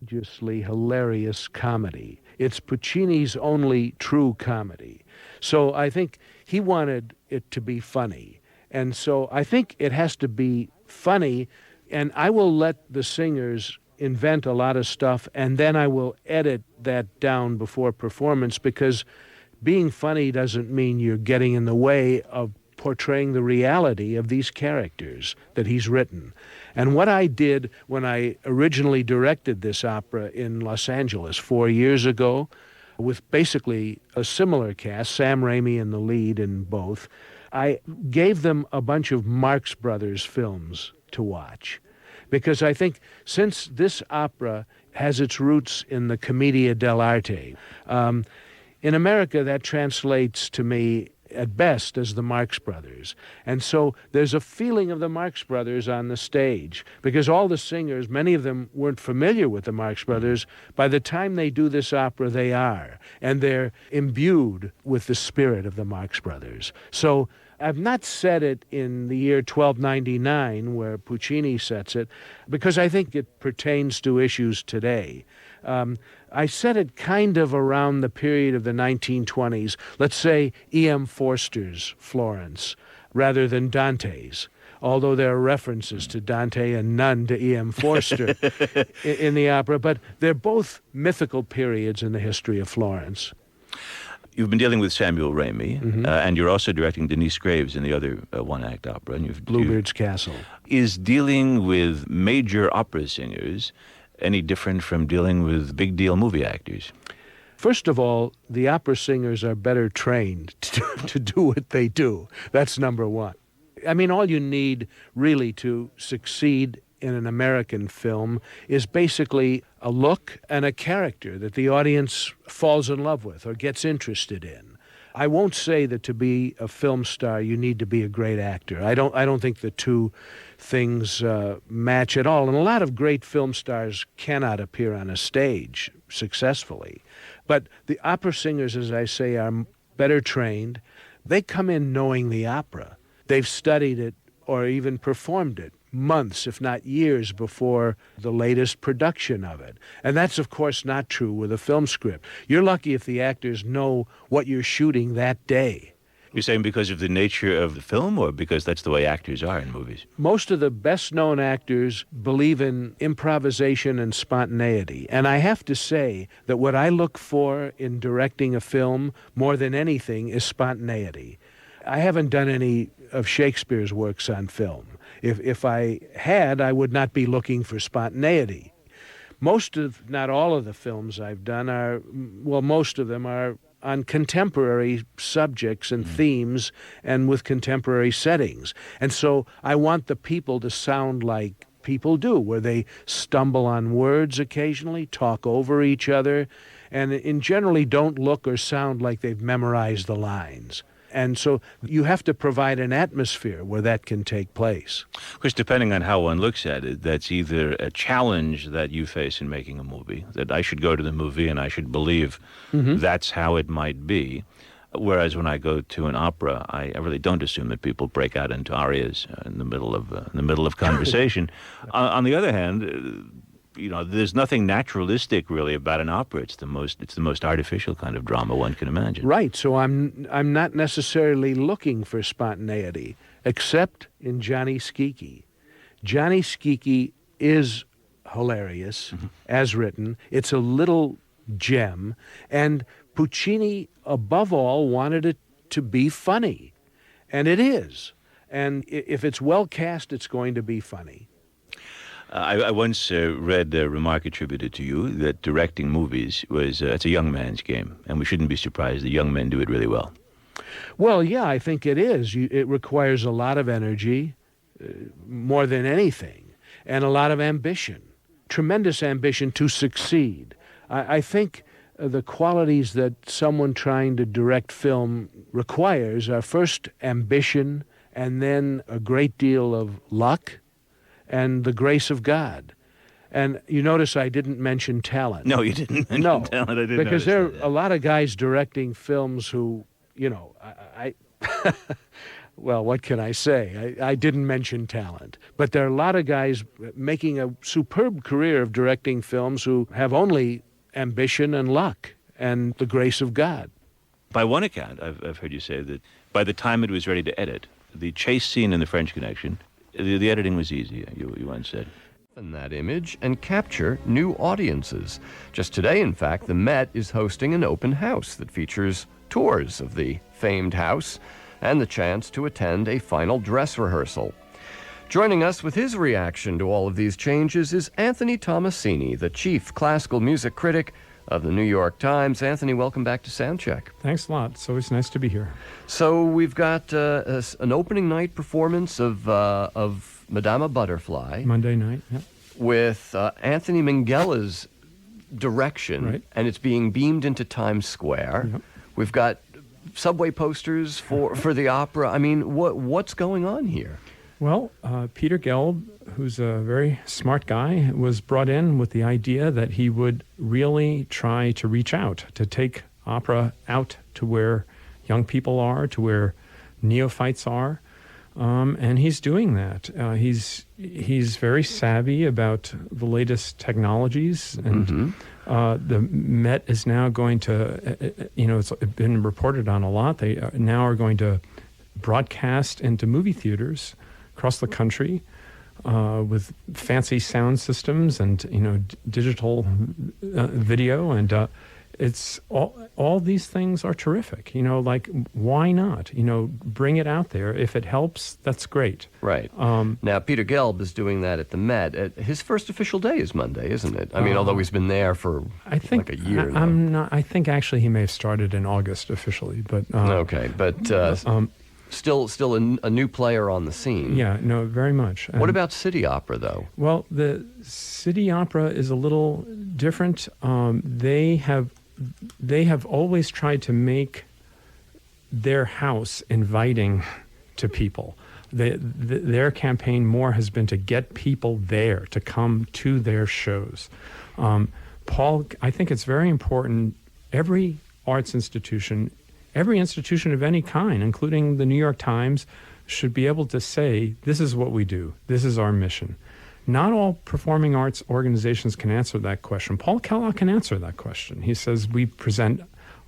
outrageously hilarious comedy. It's Puccini's only true comedy. So I think he wanted it to be funny. And so I think it has to be funny, and I will let the singers invent a lot of stuff, and then I will edit that down before performance, because being funny doesn't mean you're getting in the way of portraying the reality of these characters that he's written. And what I did when I originally directed this opera in Los Angeles 4 years ago, with basically a similar cast, Sam Raimi in the lead in both, I gave them a bunch of Marx Brothers films to watch. Because I think since this opera has its roots in the Commedia dell'arte, in America that translates to me at best as the Marx Brothers. And so there's a feeling of the Marx Brothers on the stage, because all the singers, many of them weren't familiar with the Marx Brothers. By the time they do this opera, they are, and they're imbued with the spirit of the Marx Brothers. So I've not set it in the year 1299 where Puccini sets it, because I think it pertains to issues today. I set it kind of around the period of the 1920s, let's say E.M. Forster's Florence, rather than Dante's, although there are references to Dante and none to E.M. Forster in the opera, but they're both mythical periods in the history of Florence. You've been dealing with Samuel Raimi, and you're also directing Denise Graves in the other one-act opera. And Bluebeard's Castle. Is dealing with major opera singers any different from dealing with big-deal movie actors? First of all, the opera singers are better trained to do what they do. That's number one. I mean, all you need really to succeed in an American film is basically a look and a character that the audience falls in love with or gets interested in. I won't say that to be a film star you need to be a great actor. I don't think the two things match at all. And a lot of great film stars cannot appear on a stage successfully. But the opera singers, as I say, are better trained. They come in knowing the opera. They've studied it or even performed it months, if not years, before the latest production of it. And that's, of course, not true with a film script. You're lucky if the actors know what you're shooting that day. You're saying because of the nature of the film, or because that's the way actors are in movies? Most of the best-known actors believe in improvisation and spontaneity. And I have to say that what I look for in directing a film more than anything is spontaneity. I haven't done any of Shakespeare's works on film. If I had, I would not be looking for spontaneity. Most of, not all of the films I've done are, well, most of them are on contemporary subjects and themes and with contemporary settings. And so I want the people to sound like people do, where they stumble on words occasionally, talk over each other, and in generally don't look or sound like they've memorized the lines. And so you have to provide an atmosphere where that can take place. Of course, depending on how one looks at it, that's either a challenge that you face in making a movie, that I should go to the movie and I should believe that's how it might be. Whereas when I go to an opera, I really don't assume that people break out into arias in the middle of conversation. On the other hand, there's nothing naturalistic really about an opera. It's the most artificial kind of drama one can imagine. Right. So I'm not necessarily looking for spontaneity, except in Gianni Schicchi. Gianni Schicchi is hilarious, as written. It's a little gem, and Puccini, above all, wanted it to be funny, and it is. And if it's well cast, it's going to be funny. I once read a remark attributed to you that directing movies it's a young man's game, and we shouldn't be surprised that young men do it really well. Well, yeah, I think it is. It requires a lot of energy, more than anything, and a lot of ambition, tremendous ambition to succeed. I think the qualities that someone trying to direct film requires are first ambition, and then a great deal of luck, and the grace of God. And you notice I didn't mention talent. No, you didn't mention talent. I didn't because there are that. a lot of guys directing films who, Well, what can I say? I didn't mention talent. But there are a lot of guys making a superb career of directing films who have only ambition and luck and the grace of God. By one account, I've heard you say that by the time it was ready to edit, the chase scene in The French Connection, the editing was easy, you once said. In that image and capture new audiences. Just today, in fact, the Met is hosting an open house that features tours of the famed house and the chance to attend a final dress rehearsal. Joining us with his reaction to all of these changes is Anthony Tommasini, the chief classical music critic of the New York Times. Anthony, welcome back to Soundcheck. Thanks a lot. It's always nice to be here. So we've got an opening night performance of Madama Butterfly. Monday night, yeah. With Anthony Minghella's direction, right. And it's being beamed into Times Square. Yep. We've got subway posters for the opera. I mean, what's going on here? Well, Peter Gelb, who's a very smart guy, was brought in with the idea that he would really try to reach out, to take opera out to where young people are, to where neophytes are. And he's doing that. He's very savvy about the latest technologies, and the Met is now going to, it's been reported on a lot. They now are going to broadcast into movie theaters across the country with fancy sound systems and digital video, and it's all these things are terrific. Like, why not? Bring it out there. If it helps, that's great. Right. Now, Peter Gelb is doing that at the Met. His first official day is Monday, isn't it? I mean, although he's been there for like a year now. I think actually he may have started in August officially, but okay, but still a new player on the scene. Yeah, no, very much. What about City Opera, though? Well, the City Opera is a little different. They have always tried to make their house inviting to people. Their campaign more has been to get people there, to come to their shows. Paul, I think it's very important, every arts institution, every institution of any kind, including the New York Times, should be able to say, this is what we do, this is our mission. Not all performing arts organizations can answer that question. Paul Kellogg can answer that question. He says, we present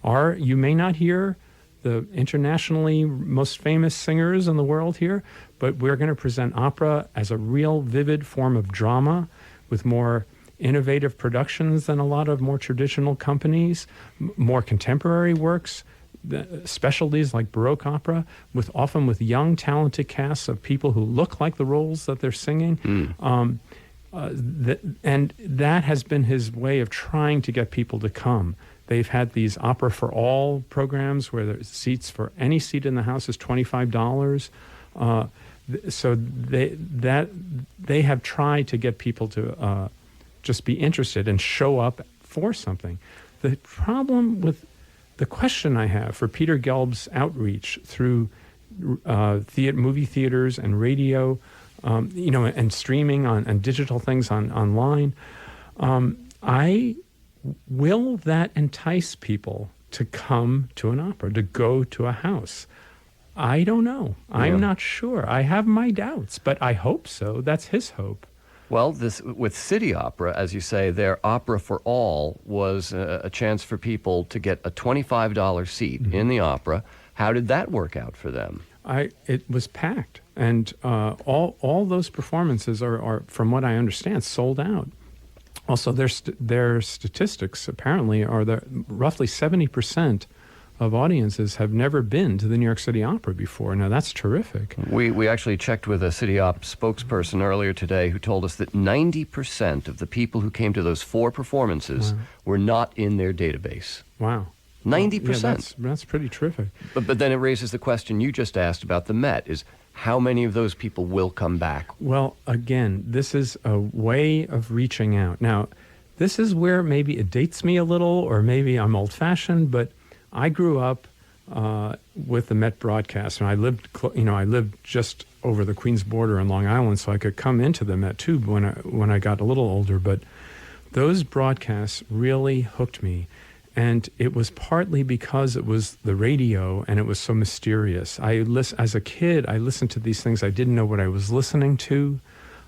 you may not hear the internationally most famous singers in the world here, but we're going to present opera as a real vivid form of drama with more innovative productions than a lot of more traditional companies, more contemporary works, specialties like Baroque opera, often with young, talented casts of people who look like the roles that they're singing. And that has been his way of trying to get people to come. They've had these Opera for All programs where there's seats for any seat in the house is $25. So they have tried to get people to just be interested and show up for something. The problem with the question I have for Peter Gelb's outreach through movie theaters and radio, and streaming and digital things online, will that entice people to come to an opera, to go to a house? I don't know. I'm not sure. I have my doubts, but I hope so. That's his hope. Well, with City Opera, as you say, their Opera for All was a chance for people to get a $25 seat in the opera. How did that work out for them? It was packed, and all those performances are, from what I understand, sold out. Also, their statistics apparently are that roughly 70% of audiences have never been to the New York City Opera before. Now, that's terrific. We actually checked with a City Op spokesperson earlier today who told us that 90% of the people who came to those 4 performances were not in their database. Wow. 90%. Yeah, that's pretty terrific. But then it raises the question you just asked about the Met, is how many of those people will come back? Well, again, this is a way of reaching out. Now, this is where maybe it dates me a little, or maybe I'm old-fashioned, but I grew up with the Met broadcast, and I lived just over the Queens border in Long Island, so I could come into the Met too when I got a little older. But those broadcasts really hooked me, And it was partly because it was the radio and it was so mysterious. As a kid, I listened to these things. I didn't know what I was listening to.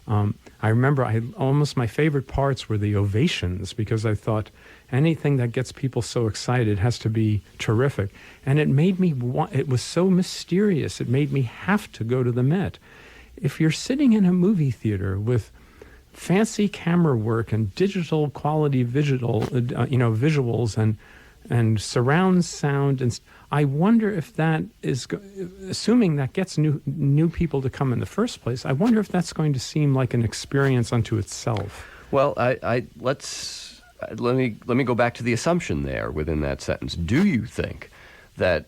I remember almost my favorite parts were the ovations, because I thought anything that gets people so excited has to be terrific. And it made me it was so mysterious. It made me have to go to the Met. If you're sitting in a movie theater with fancy camera work and digital quality visuals and surround sound, and I wonder if that is, assuming that gets new people to come in the first place, I wonder if that's going to seem like an experience unto itself. Well, let me go back to the assumption there within that sentence. Do you think that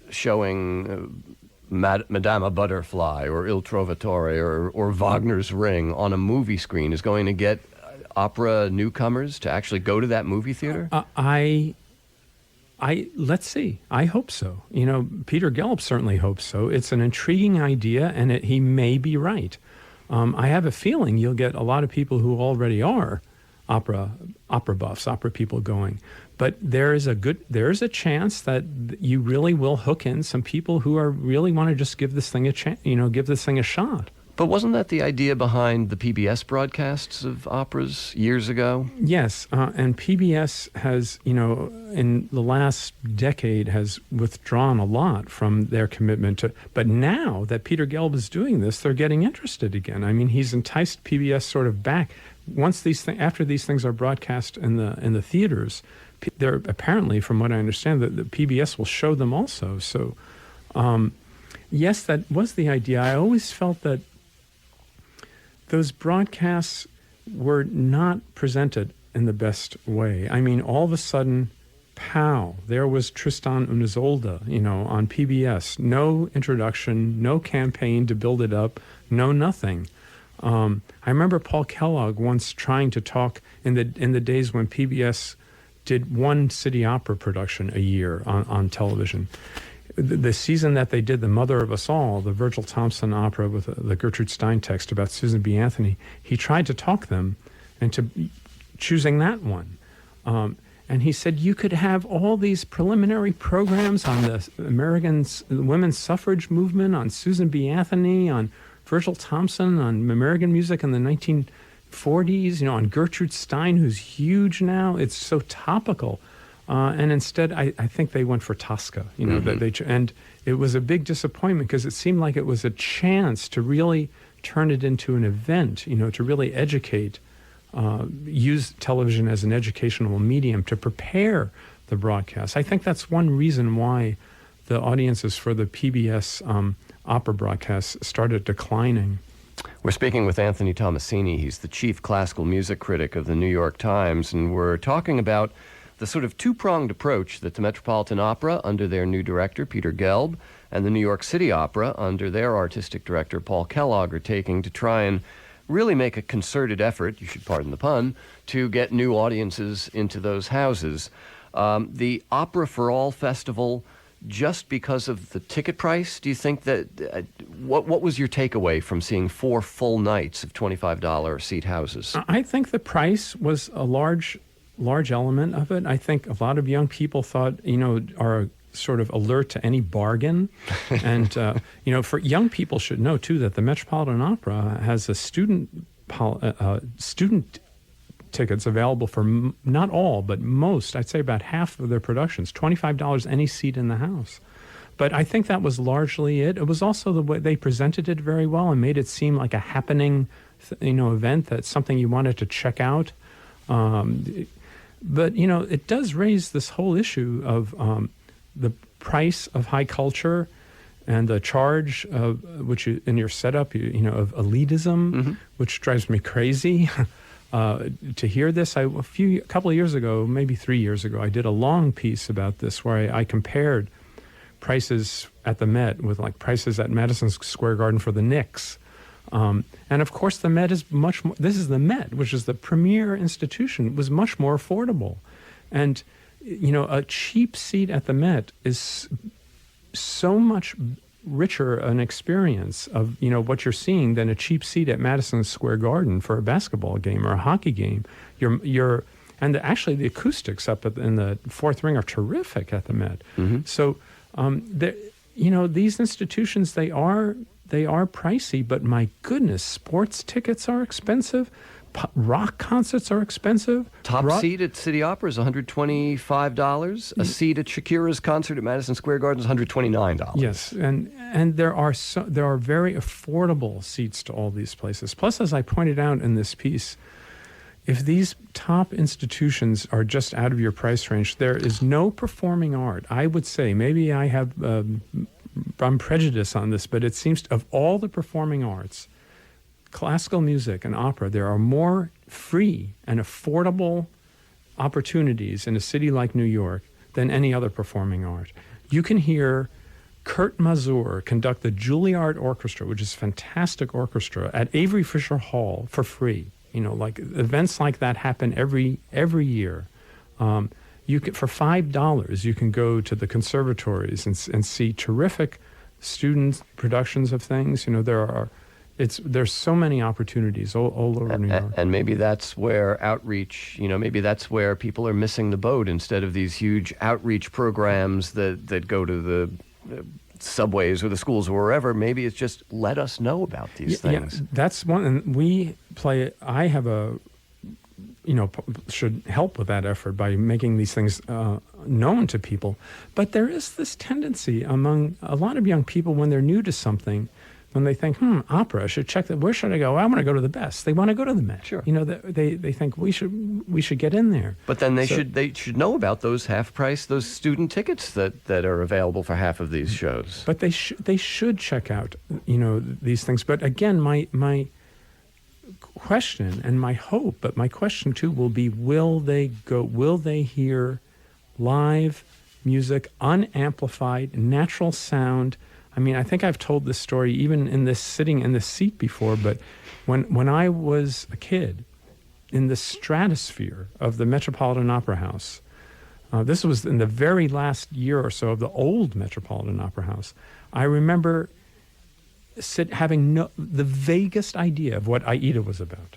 showing Madama Butterfly or Il Trovatore or Wagner's Ring on a movie screen is going to get opera newcomers to actually go to that movie theater? Let's see. I hope so. Peter Gelb certainly hopes so. It's an intriguing idea, and he may be right. I have a feeling you'll get a lot of people who already are opera buffs, opera people going. But there is a chance that you really will hook in some people who really want to just give this thing a shot. But wasn't that the idea behind the PBS broadcasts of operas years ago? Yes, and PBS has, in the last decade, has withdrawn a lot from their commitment to. But now that Peter Gelb is doing this, they're getting interested again. I mean, he's enticed PBS sort of back. After these things are broadcast in the theaters, they're apparently, from what I understand, that the PBS will show them also. So, yes, that was the idea. I always felt that those broadcasts were not presented in the best way. I mean, all of a sudden, pow, there was Tristan und Isolde, on PBS. No introduction, no campaign to build it up, no nothing. I remember Paul Kellogg once trying to talk in the days when PBS did one city opera production a year on television. The season that they did The Mother of Us All, the Virgil Thompson opera with the Gertrude Stein text about Susan B. Anthony, he tried to talk them into choosing that one. And he said, you could have all these preliminary programs on the American women's suffrage movement, on Susan B. Anthony, on Virgil Thompson, on American music in the 1940s, on Gertrude Stein, who's huge now. It's so topical. And instead, I think they went for Tosca, and it was a big disappointment because it seemed like it was a chance to really turn it into an event, to really educate, use television as an educational medium to prepare the broadcast. I think that's one reason why the audiences for the PBS opera broadcasts started declining. We're speaking with Anthony Tommasini. He's the chief classical music critic of the New York Times, and we're talking about the sort of two-pronged approach that the Metropolitan Opera, under their new director, Peter Gelb, and the New York City Opera, under their artistic director, Paul Kellogg, are taking to try and really make a concerted effort, you should pardon the pun, to get new audiences into those houses. The Opera for All Festival, just because of the ticket price, do you think that, what was your takeaway from seeing 4 full nights of $25 seat houses? I think the price was a large element of it. I think a lot of young people thought, are sort of alert to any bargain. And, for young people should know, too, that the Metropolitan Opera has a student tickets available for not all, but most, I'd say about half of their productions, $25 any seat in the house. But I think that was largely it. It was also the way they presented it very well and made it seem like a happening, event, that's something you wanted to check out. But, it does raise this whole issue of the price of high culture and the charge of, which in your setup, of elitism, which drives me crazy. To hear this, a couple of years ago, maybe 3 years ago, I did a long piece about this where I compared prices at the Met with prices at Madison Square Garden for the Knicks. And of course, the Met is much more, this is the Met, which is the premier institution, was much more affordable. And, a cheap seat at the Met is so much richer an experience of, what you're seeing than a cheap seat at Madison Square Garden for a basketball game or a hockey game. And actually, the acoustics up in the fourth ring are terrific at the Met. So, these institutions, they are pricey, but my goodness, sports tickets are expensive. Rock concerts are expensive. Top seat at City Opera is $125. A seat at Shakira's concert at Madison Square Garden is $129. Yes, and there are very affordable seats to all these places. Plus, as I pointed out in this piece, if these top institutions are just out of your price range, there is no performing art. I would say, maybe I'm prejudiced on this, but it seems of all the performing arts, classical music and opera, there are more free and affordable opportunities in a city like New York than any other performing art. You can hear Kurt Mazur conduct the Juilliard Orchestra, which is a fantastic orchestra, at Avery Fisher Hall for free. Like events like that happen every year. You can, for $5, you can go to the conservatories and see terrific student productions of things. There's so many opportunities all over New York. And maybe that's where outreach, maybe that's where people are missing the boat instead of these huge outreach programs that go to the subways or the schools or wherever. Maybe it's just let us know about these things. Yeah, that's one. And I have should help with that effort by making these things known to people. But there is this tendency among a lot of young people when they're new to something, when they think, opera, I should check that. Where should I go? I want to go to the best. They want to go to the Met. Sure. They think we should get in there. But then they should know about those half price, those student tickets that are available for half of these shows. But they should check out these things. But again, my question and my hope, but my question too will be: will they hear live music, unamplified, natural sound? I mean, I think I've told this story even sitting in this seat before, but when I was a kid, in the stratosphere of the Metropolitan Opera House, this was in the very last year or so of the old Metropolitan Opera House, I remember having the vaguest idea of what Aida was about.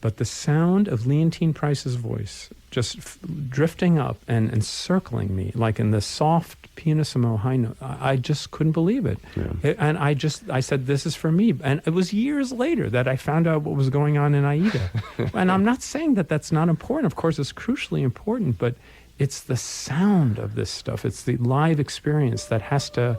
But the sound of Leontine Price's voice just drifting up and circling me, like in the soft pianissimo high note, I just couldn't believe it. Yeah. And I said, this is for me. And it was years later that I found out what was going on in Aida. And I'm not saying that that's not important. Of course, it's crucially important, but it's the sound of this stuff. It's the live experience that has to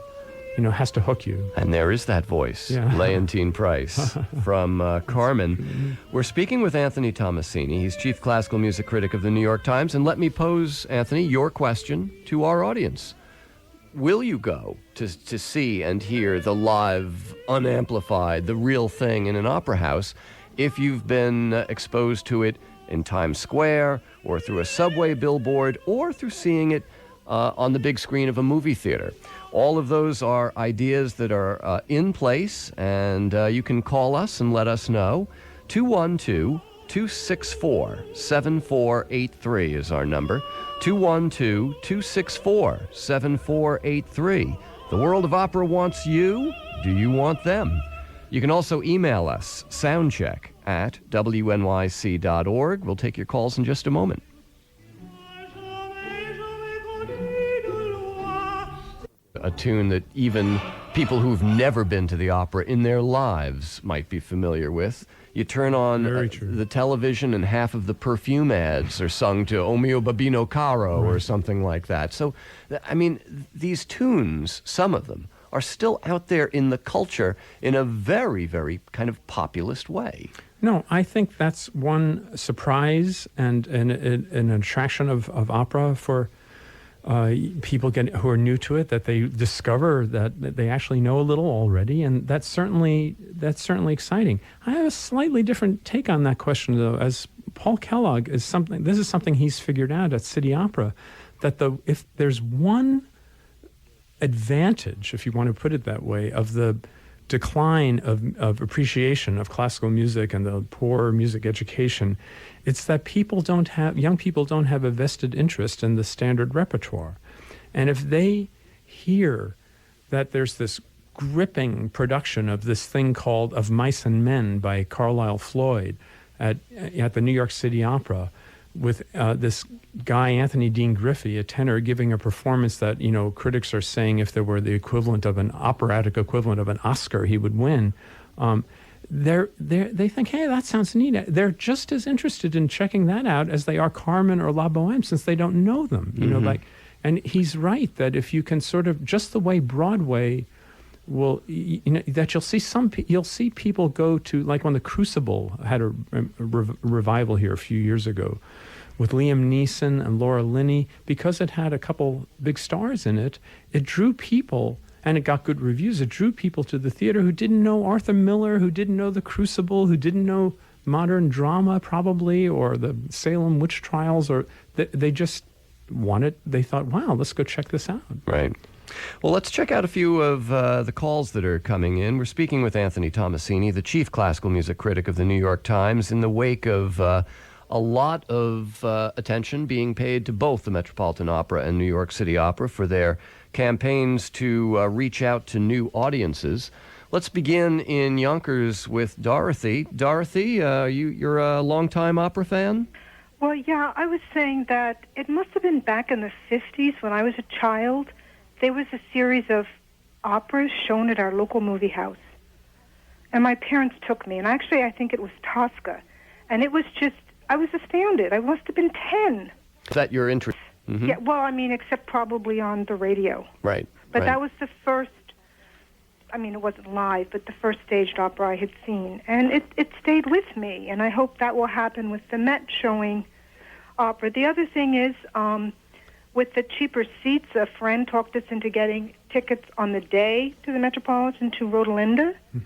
hook you. And there is that voice, Leontine Price from Carmen. We're speaking with Anthony Tommasini. He's chief classical music critic of the New York Times. And let me pose, Anthony, your question to our audience. Will you go to see and hear the live, unamplified, the real thing in an opera house if you've been exposed to it in Times Square or through a subway billboard or through seeing it on the big screen of a movie theater? All of those are ideas that are in place, and you can call us and let us know. 212-264-7483 is our number. 212-264-7483. The world of opera wants you. Do you want them? You can also email us, soundcheck@wnyc.org. We'll take your calls in just a moment. A tune that even people who've never been to the opera in their lives might be familiar with. You turn on the television and half of the perfume ads are sung to O mio babbino caro or something like that. So, I mean, these tunes, some of them, are still out there in the culture in a very, very kind of populist way. No, I think that's one surprise and an attraction of opera for people who are new to it, that they discover that they actually know a little already, and that's certainly exciting. I have a slightly different take on that question, though. As Paul Kellogg this is something he's figured out at City Opera, that if there's one advantage, if you want to put it that way, of the decline of appreciation of classical music and the poor music education, it's that young people don't have a vested interest in the standard repertoire. And if they hear that there's this gripping production of this thing called Of Mice and Men by Carlisle Floyd at the New York City Opera, with this guy, Anthony Dean Griffey, a tenor, giving a performance that, critics are saying if there were the equivalent of an operatic equivalent of an Oscar, he would win. They think, hey, that sounds neat. They're just as interested in checking that out as they are Carmen or La Boheme, since they don't know them. And he's right that if you can sort of, just the way Broadway will, that you'll see people go to, like when The Crucible had a revival here a few years ago with Liam Neeson and Laura Linney, because it had a couple big stars in it, it drew people. And it got good reviews. It drew people to the theater who didn't know Arthur Miller, who didn't know The Crucible, who didn't know modern drama probably, or the Salem witch trials, or they just they thought, wow, let's go check this out. Right. Well, let's check out a few of the calls that are coming in. We're speaking with Anthony Tommasini, the chief classical music critic of the New York Times, in the wake of a lot of attention being paid to both the Metropolitan Opera and New York City Opera for their campaigns to reach out to new audiences. Let's begin in Yonkers with Dorothy. Dorothy, you're a longtime opera fan? Well, yeah, I was saying that it must have been back in the 50s when I was a child. There was a series of operas shown at our local movie house. And my parents took me, and actually I think it was Tosca. And it was just, I was astounded. I must have been 10. Is that your interest? Mm-hmm. Yeah, well, except probably on the radio. Right. But that was the first, it wasn't live, but the first staged opera I had seen. And it stayed with me, and I hope that will happen with the Met showing opera. The other thing is, with the cheaper seats, a friend talked us into getting tickets on the day to the Metropolitan to Rodelinda. Mm-hmm.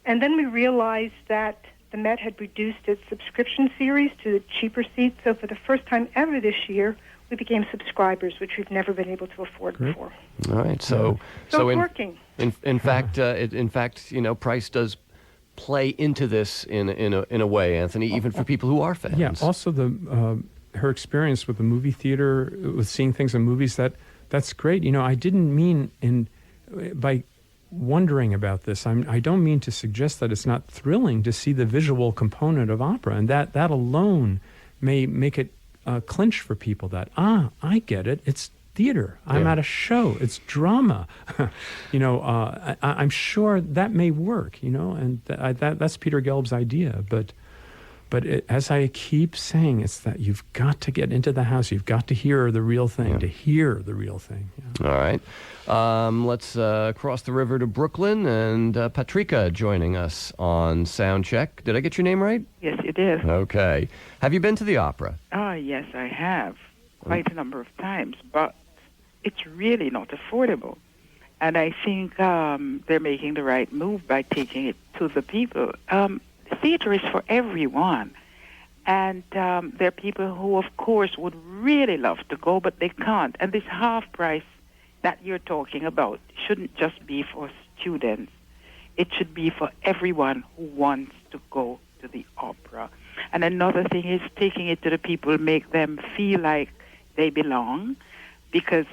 And then we realized that the Met had reduced its subscription series to the cheaper seats, so for the first time ever this year, we became subscribers, which we've never been able to afford before. All right, so it's working. In fact, price does play into this in a way, Anthony, even for people who are fans. Yeah. Also, her experience with the movie theater, with seeing things in movies, that's great. I didn't mean by wondering about this, I don't mean to suggest that it's not thrilling to see the visual component of opera, and that alone may make it clinch for people that, I get it, it's theater, I'm at a show, it's drama. I'm sure that may work, and that's Peter Gelb's idea, but as I keep saying, it's that you've got to get into the house, you've got to hear the real thing, to hear the real thing. Yeah. All right. Let's cross the river to Brooklyn, and Patrika joining us on Soundcheck. Did I get your name right? Yes, you did. Okay. Have you been to the opera? Yes, I have. Quite a number of times, but it's really not affordable. And I think they're making the right move by taking it to the people. Theater is for everyone. And there are people who, of course, would really love to go, but they can't. And this half price that you're talking about shouldn't just be for students. It should be for everyone who wants to go to the opera. And another thing is taking it to the people, make them feel like they belong. Because,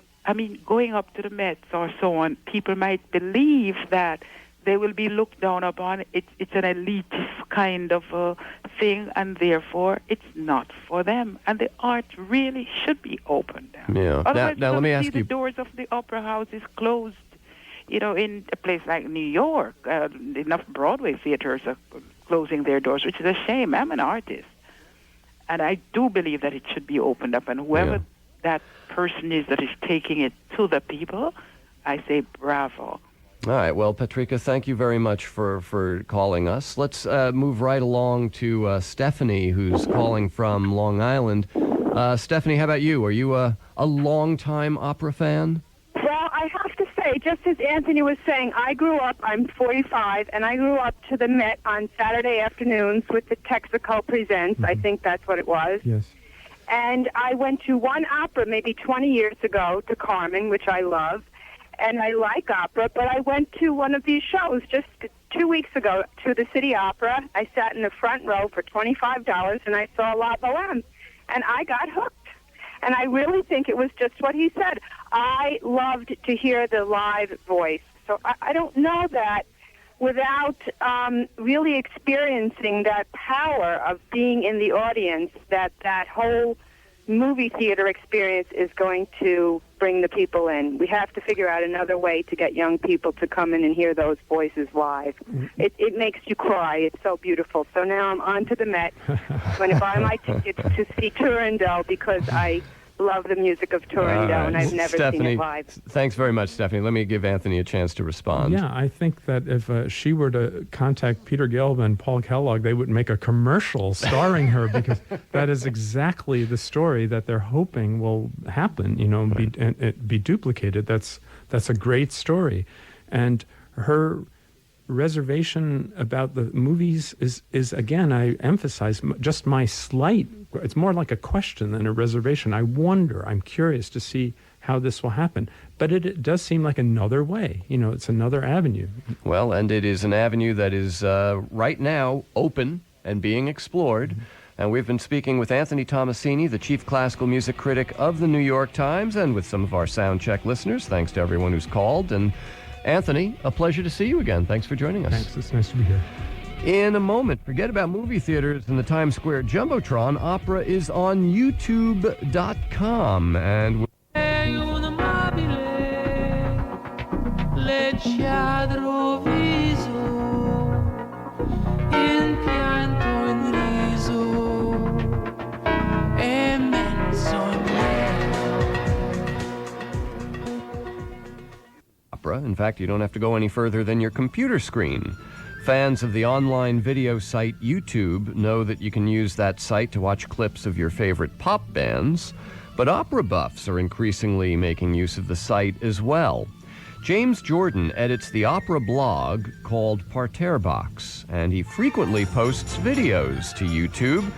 going up to the Mets or so on, people might believe that they will be looked down upon. It's an elitist kind of a thing, and therefore it's not for them. And the art really should be opened. Yeah. Otherwise, now let me ask you. The doors of the opera house is closed. In a place like New York, enough Broadway theaters are closing their doors, which is a shame. I'm an artist, and I do believe that it should be opened up. And whoever that person is that is taking it to the people, I say bravo. All right. Well, Patrika, thank you very much for calling us. Let's move right along to Stephanie, who's calling from Long Island. Stephanie, how about you? Are you a longtime opera fan? Well, I have to say, just as Anthony was saying, I'm 45, and I grew up to the Met on Saturday afternoons with the Texaco Presents. I think that's what it was. Yes. And I went to one opera maybe 20 years ago, to Carmen, which I love. And I like opera, but I went to one of these shows just 2 weeks ago to the City Opera. I sat in the front row for $25, and I saw La Boheme, and I got hooked. And I really think it was just what he said. I loved to hear the live voice. So I don't know that without really experiencing that power of being in the audience, that whole movie theater experience is going to bring the people in. We have to figure out another way to get young people to come in and hear those voices live. It makes you cry. It's so beautiful. So now I'm on to the Met. I'm going to buy my tickets to see Turandot because I love the music of Turandot, and I've never seen it live. Thanks very much, Stephanie. Let me give Anthony a chance to respond. Yeah, I think that if she were to contact Peter Gelb and Paul Kellogg, they would make a commercial starring her, because that is exactly the story that they're hoping will happen, be duplicated. That's a great story. And her reservation about the movies is again, I emphasize, just my slight, it's more like a question than a reservation. I'm curious to see how this will happen. But it does seem like another way. It's another avenue. Well, and it is an avenue that is right now open and being explored. And we've been speaking with Anthony Tommasini, the chief classical music critic of the New York Times, and with some of our Soundcheck listeners. Thanks to everyone who's called. And Anthony, a pleasure to see you again. Thanks for joining us. Thanks. It's nice to be here. In a moment, forget about movie theaters and the Times Square Jumbotron. Opera is on YouTube.com. And in fact, you don't have to go any further than your computer screen. Fans of the online video site YouTube know that you can use that site to watch clips of your favorite pop bands, but opera buffs are increasingly making use of the site as well. James Jorden edits the opera blog called Parterre Box, and he frequently posts videos to YouTube.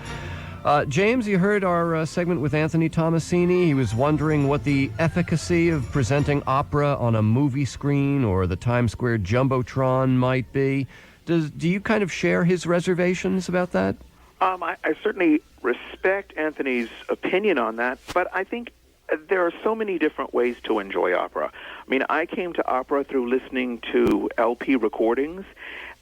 James, you heard our segment with Anthony Tommasini. He was wondering what the efficacy of presenting opera on a movie screen or the Times Square Jumbotron might be. Do you kind of share his reservations about that? I certainly respect Anthony's opinion on that, but I think there are so many different ways to enjoy opera. I mean, I came to opera through listening to LP recordings,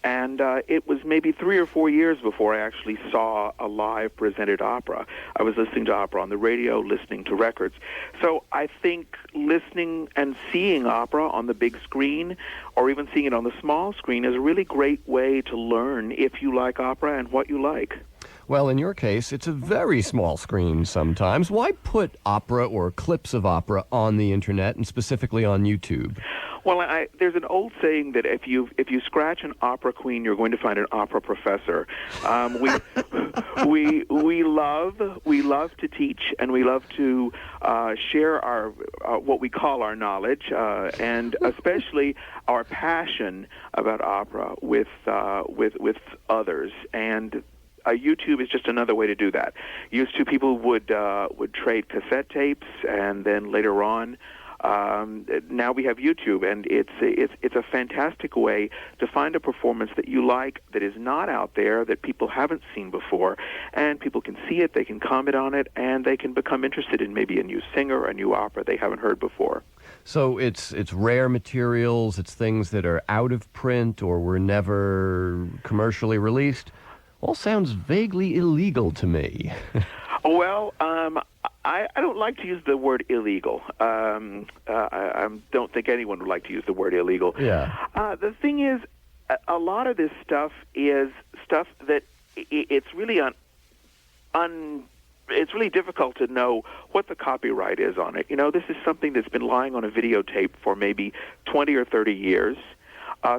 and it was maybe 3 or 4 years before I actually saw a live presented opera. I was listening to opera on the radio, listening to records. So I think listening and seeing opera on the big screen, or even seeing it on the small screen, is a really great way to learn if you like opera and what you like. Well, in your case, it's a very small screen sometimes. Why put opera or clips of opera on the internet, and specifically on YouTube? Well, there's an old saying that if you scratch an opera queen, you're going to find an opera professor. We love to teach, and we love to share our what we call our knowledge, and especially our passion about opera with others. And YouTube is just another way to do that. Used to, people would trade cassette tapes, and then later on, now we have YouTube, and it's a fantastic way to find a performance that you like, that is not out there, that people haven't seen before, and people can see it, they can comment on it, and they can become interested in maybe a new singer, a new opera they haven't heard before. So it's rare materials, it's things that are out of print or were never commercially released. All sounds vaguely illegal to me. Well, I don't like to use the word illegal. I don't think anyone would like to use the word illegal. Yeah. The thing is, a lot of this stuff is stuff that it's really it's really difficult to know what the copyright is on it. This is something that's been lying on a videotape for maybe 20 or 30 years.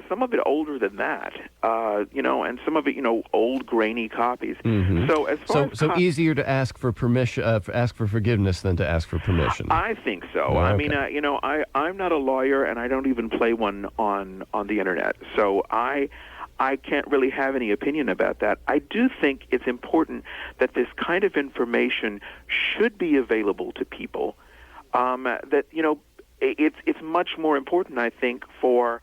Some of it older than that, and some of it, old grainy copies. Mm-hmm. So as far so easier to ask for permission, ask for forgiveness than to ask for permission. I think so. Oh, I okay. mean, I'm not a lawyer, and I don't even play one on the internet. So I can't really have any opinion about that. I do think it's important that this kind of information should be available to people. That it's much more important, I think, for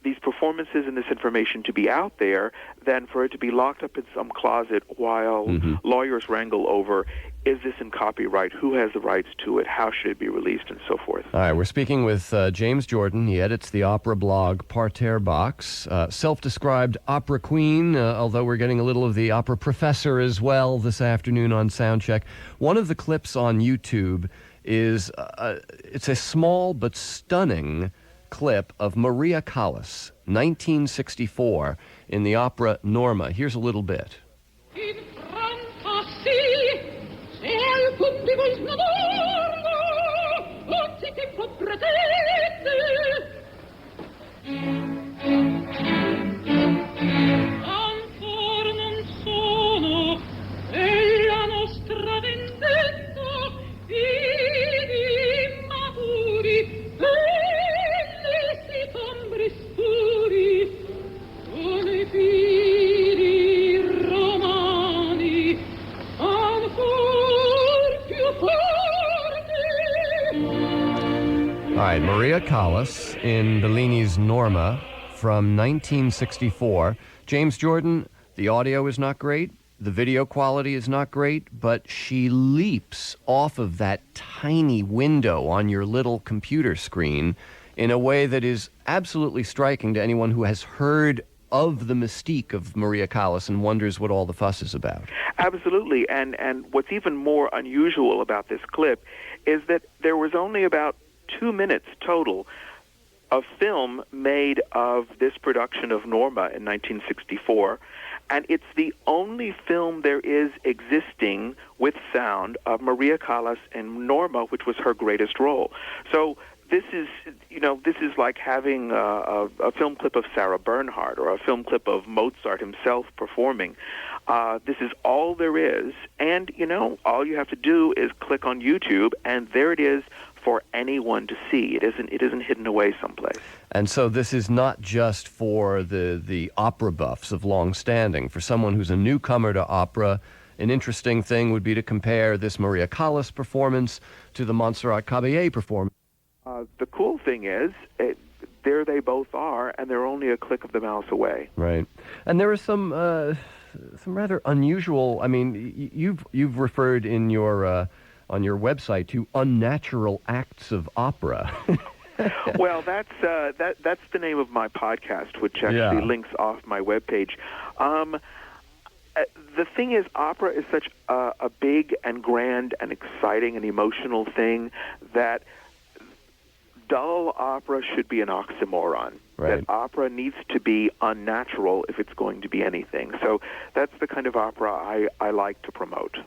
these performances and this information to be out there than for it to be locked up in some closet while lawyers wrangle over, is this in copyright? Who has the rights to it? How should it be released? And so forth. All right, we're speaking with James Jorden. He edits the opera blog Parterre Box. Self-described opera queen, although we're getting a little of the opera professor as well this afternoon on Soundcheck. One of the clips on YouTube is, it's a small but stunning clip of Maria Callas, 1964, in the opera Norma. Here's a little bit. All right, Maria Callas in Bellini's Norma from 1964. James Jorden, the audio is not great, the video quality is not great, but she leaps off of that tiny window on your little computer screen in a way that is absolutely striking to anyone who has heard of the mystique of Maria Callas and wonders what all the fuss is about. Absolutely, and what's even more unusual about this clip is that there was only about 2 minutes total of film made of this production of Norma in 1964, and it's the only film there is existing with sound of Maria Callas in Norma, which was her greatest role. So this is like having a film clip of Sarah Bernhardt or a film clip of Mozart himself performing. This is all there is, and all you have to do is click on YouTube, and there it is for anyone to see. It isn't hidden away someplace. And so this is not just for the opera buffs of long standing. For someone who's a newcomer to opera, an interesting thing would be to compare this Maria Callas performance to the Montserrat Caballé performance. The cool thing is, there they both are, and they're only a click of the mouse away. Right. And there are some rather unusual, I mean, you've referred in your on your website to unnatural acts of opera. Well, that's the name of my podcast, which actually links off my webpage. The thing is, opera is such a big and grand and exciting and emotional thing that dull opera should be an oxymoron. Right. That opera needs to be unnatural if it's going to be anything. So that's the kind of opera I like to promote.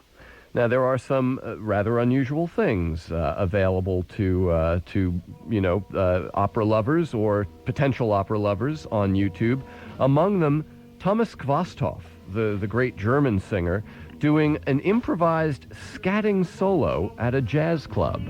Now, there are some rather unusual things available to opera lovers or potential opera lovers on YouTube. Among them, Thomas Quasthoff, the great German singer, doing an improvised scatting solo at a jazz club.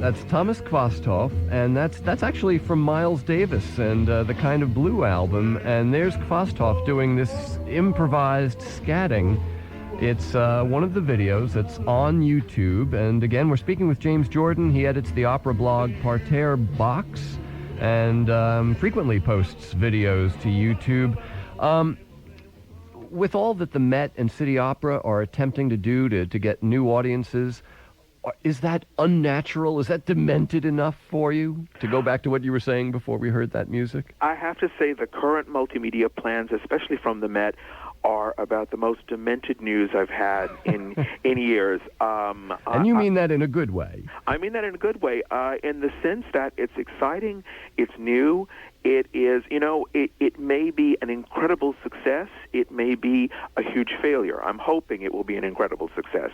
That's Thomas Quasthoff, and that's actually from Miles Davis and the Kind of Blue album, and there's Quasthoff doing this improvised scatting. It's one of the videos that's on YouTube, and again, we're speaking with James Jorden. He edits the opera blog Parterre Box and frequently posts videos to YouTube. With all that the Met and City Opera are attempting to do to get new audiences, is that unnatural? Is that demented enough for you? To go back to what you were saying before we heard that music? I have to say the current multimedia plans, especially from the Met, are about the most demented news I've had in years. And you mean that in a good way? I mean that in a good way, in the sense that it's exciting, it's new, it is, it may be an incredible success, it may be a huge failure. I'm hoping it will be an incredible success.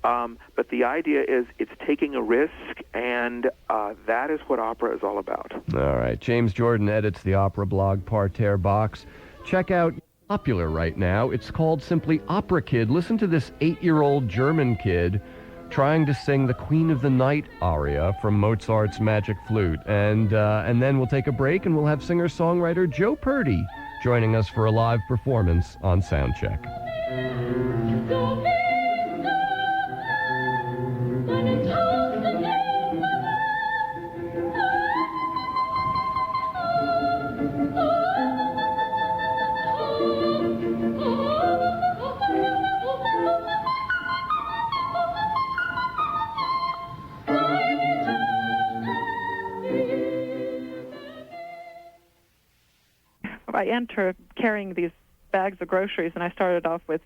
But the idea is it's taking a risk, and that is what opera is all about. All right. James Jorden edits the opera blog Parterre Box. Check out popular right now. It's called simply Opera Kid. Listen to this 8-year-old German kid trying to sing the Queen of the Night aria from Mozart's Magic Flute. And then we'll take a break, and we'll have singer-songwriter Joe Purdy joining us for a live performance on Soundcheck. I enter carrying these bags of groceries, and I started off with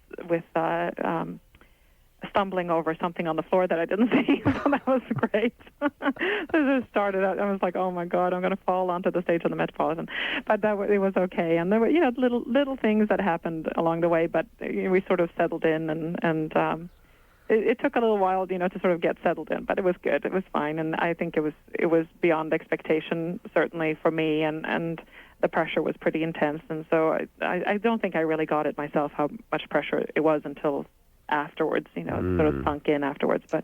stumbling over something on the floor that I didn't see. So that was great. I just started out. I was like, "Oh my God, I'm going to fall onto the stage of the Metropolitan," but it was okay. And there were little things that happened along the way, but we sort of settled in, and it took a little while, to sort of get settled in, but it was good. It was fine, and I think it was beyond expectation, certainly for me, and the pressure was pretty intense, and so I don't think I really got it myself how much pressure it was until afterwards. It sort of sunk in afterwards. But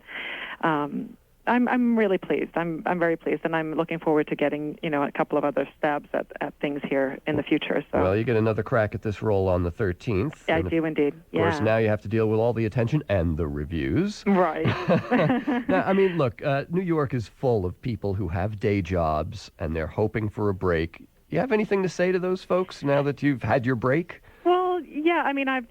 I'm really pleased. I'm very pleased, and I'm looking forward to getting a couple of other stabs at things here in the future. So well, you get another crack at this role on the 13th. I do indeed. Of course, now you have to deal with all the attention and the reviews. Right. Now, I mean, look, New York is full of people who have day jobs and they're hoping for a break. You have anything to say to those folks now that you've had your break? Well, yeah. I mean, I've